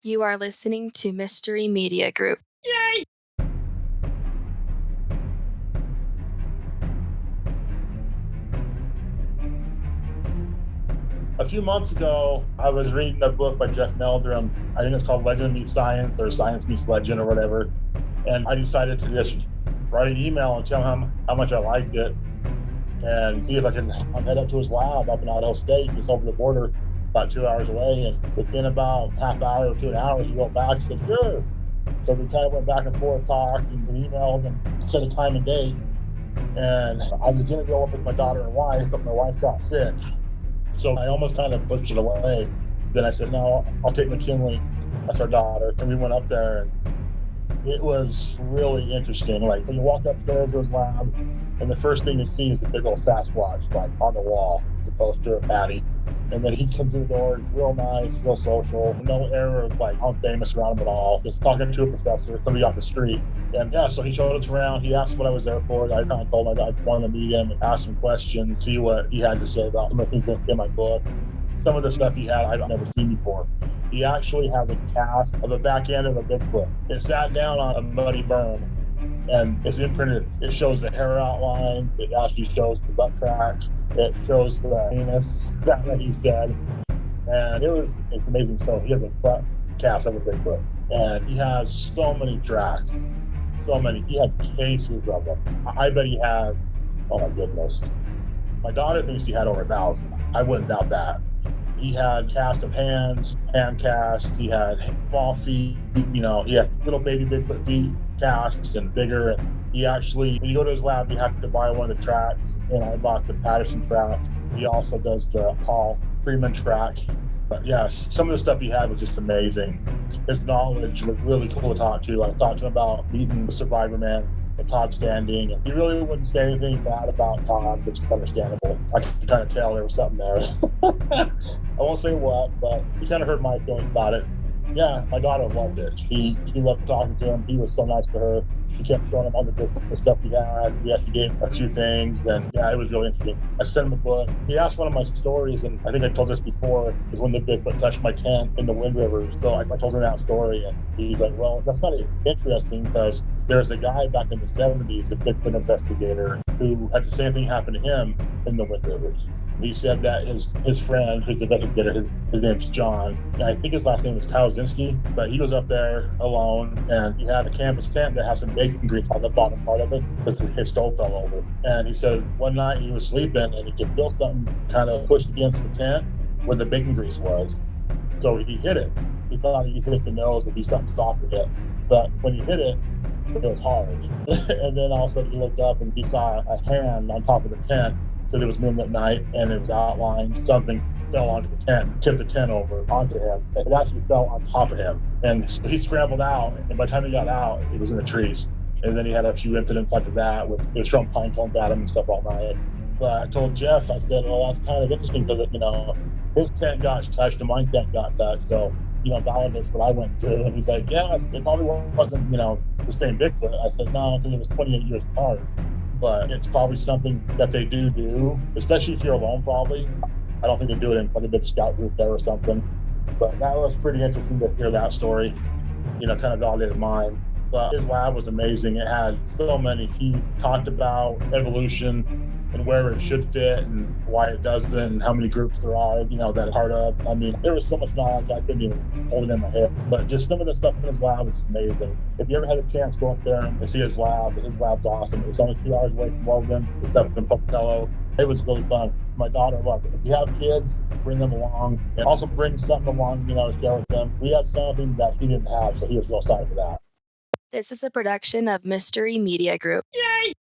You are listening to Mystery Media Group. Yay! A few months ago, I was reading a book by Jeff Meldrum. I think it's called Legend Meets Science or Science Meets Legend or whatever. And I decided to just write an email and tell him how much I liked it and see if I can head up to his lab up in Idaho State, just over the border, about 2 hours away. And within about half hour to an hour, he wrote back and said, sure. So we kind of went back and forth, talked and emailed and set a time and date. And I was going to go up with my daughter and wife, but my wife got sick. So I almost kind of pushed it away. Then I said, no, I'll take McKinley. That's our daughter. And we went up there, and it was really interesting. Like, when you walk upstairs to his lab, and the first thing you see is the big old Sasquatch, like, on the wall, the poster of Patty. And then he comes to the door, he's real nice, real social, no air of, like, I'm famous around him at all. Just talking to a professor, somebody off the street. And yeah, so he showed us around. He asked what I was there for. I kind of told him I wanted to meet him and ask him questions, see what he had to say about some of the things in my book. Some of the stuff he had, I've never seen before. He actually has a cast of the back end of a Bigfoot. It sat down on a muddy berm, and it's imprinted. It shows the hair outlines. It actually shows the butt crack. It shows the anus that he said. And it's amazing stuff. He has a butt cast of a Bigfoot. And he has so many tracks. So many. He had cases of them. I bet he has, oh my goodness. My daughter thinks he had over 1,000. I wouldn't doubt that. He had cast of hands, hand cast. He had small feet. He had little baby Bigfoot feet casts and bigger. And he actually, when you go to his lab, you have to buy one of the tracks. And I bought the Patterson track. He also does the Paul Freeman track. But yes, some of the stuff he had was just amazing. His knowledge was really cool to talk to. I talked to him about meeting the Survivor Man and Todd Standing. And he really wouldn't say anything bad about Todd, which is understandable. I could kind of tell there was something there. I won't say what, but he kind of hurt my feelings about it. Yeah, my daughter loved it. She loved talking to him. He was so nice to her. She kept showing him all the different stuff he had. We actually gave him a few things, and yeah, it was really interesting. I sent him a book. He asked one of my stories, and I think I told this before, is when the Bigfoot touched my tent in the Wind River. So I told him that story, and he's like, well, that's not interesting, because there's a guy back in the 70s, a Bigfoot investigator, who had the same thing happen to him in the Wind Rivers. He said that his friend, who's a investigator, his name's John, and I think his last name is Kawazinski, but he was up there alone, and he had a canvas tent that has some bacon grease on the bottom part of it because his stove fell over. And he said one night he was sleeping, and he could feel something kind of pushed against the tent where the bacon grease was. So he hit it. He thought he hit the nose and he something soft with it. But when he hit it, it was hard. And then all of a sudden he looked up and he saw a hand on top of the tent, because it was moonlit night and it was outlined. Something fell onto the tent, tipped the tent over onto him. It actually fell on top of him. And so he scrambled out, and by the time he got out, it was in the trees. And then he had a few incidents after that with it was throwing pine cones at him and stuff all night. But I told Jeff, I said, well, that's kind of interesting because, his tent got touched and my tent got touched. So, validates what I went through. And he's like, yeah, it probably wasn't, the same Bigfoot. I said, no, because it was 28 years apart. But it's probably something that they do, especially if you're alone, probably. I don't think they do it in like a big scout group there or something. But that was pretty interesting to hear that story, kind of validated mine. But his lab was amazing. It had so many. He talked about evolution and where it should fit and why it doesn't and how many groups there are, that are part of. I mean, there was so much knowledge I couldn't even hold it in my head. But just some of the stuff in his lab was just amazing. If you ever had a chance to go up there and see his lab's awesome. It's only 2 hours away from Logan. It's up in Pocatello. It was really fun. My daughter loved it. If you have kids, bring them along. And also bring something along, to share with them. We had something that he didn't have, so he was real excited for that. This is a production of Mystery Media Group. Yay!